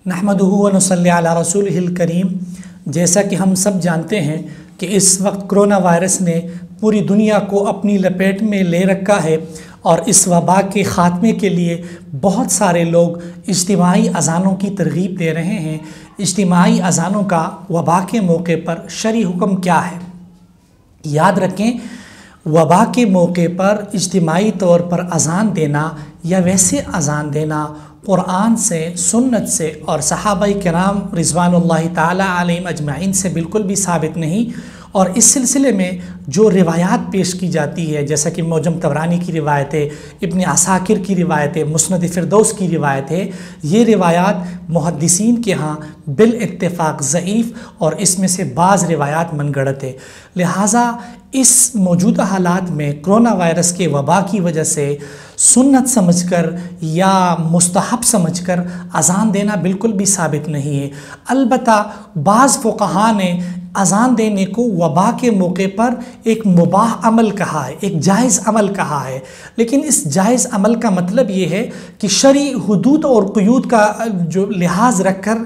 نحمدہ و نصلی علی رسولہ الکریم۔ جیسا کہ ہم سب جانتے ہیں کہ اس وقت کرونا وائرس نے پوری دنیا کو اپنی لپیٹ میں لے رکھا ہے، اور اس وبا کے خاتمے کے لیے بہت سارے لوگ اجتماعی اذانوں کی ترغیب دے رہے ہیں۔ اجتماعی اذانوں کا وبا کے موقع پر شرعی حکم کیا ہے؟ یاد رکھیں، وبا کے موقع پر اجتماعی طور پر اذان دینا یا ویسے اذان دینا قرآن سے، سنت سے اور صحابہ کرام رضوان اللہ تعالی علیہم اجمعین سے بالکل بھی ثابت نہیں۔ اور اس سلسلے میں جو روایات پیش کی جاتی ہے، جیسا کہ معجم طبرانی کی روایت ہے، ابن عساکر کی روایت ہے، مسند فردوس کی روایت ہے، یہ روایات محدثین کے ہاں بالاتفاق ضعیف اور اس میں سے بعض روایات من گھڑت ہے۔ لہٰذا اس موجودہ حالات میں کرونا وائرس کے وبا کی وجہ سے سنت سمجھ کر یا مستحب سمجھ کر اذان دینا بالکل بھی ثابت نہیں ہے۔ البتہ بعض فقہاء نے اذان دینے کو وبا کے موقع پر ایک مباح عمل کہا ہے، ایک جائز عمل کہا ہے، لیکن اس جائز عمل کا مطلب یہ ہے کہ شرعی حدود اور قیود کا جو لحاظ رکھ کر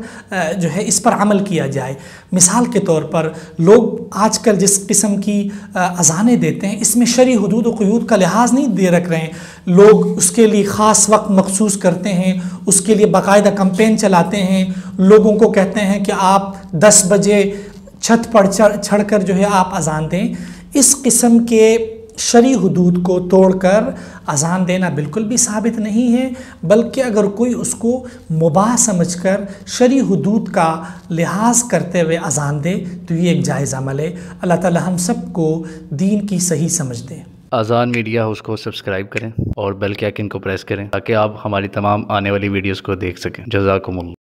جو ہے اس پر عمل کیا جائے۔ مثال کے طور پر لوگ آج کل جس قسم کی اذانیں دیتے ہیں، اس میں شرعی حدود و قیود کا لحاظ نہیں دے رکھ رہے ہیں۔ لوگ اس کے لیے خاص وقت مخصوص کرتے ہیں، اس کے لیے باقاعدہ کمپین چلاتے ہیں، لوگوں کو کہتے ہیں کہ آپ 10 بجے چھت پر چڑھ کر جو ہے آپ اذان دیں۔ اس قسم کے شرعی حدود کو توڑ کر اذان دینا بالکل بھی ثابت نہیں ہے، بلکہ اگر کوئی اس کو مباح سمجھ کر شرعی حدود کا لحاظ کرتے ہوئے اذان دے تو یہ ایک جائز عمل ہے۔ اللہ تعالی ہم سب کو دین کی صحیح سمجھ دے۔ آذان میڈیا ہاؤس کو سبسکرائب کریں اور بیل کے آئیکن کو پریس کریں تاکہ آپ ہماری تمام آنے والی ویڈیوز کو دیکھ سکیں۔ جزاکم اللہ۔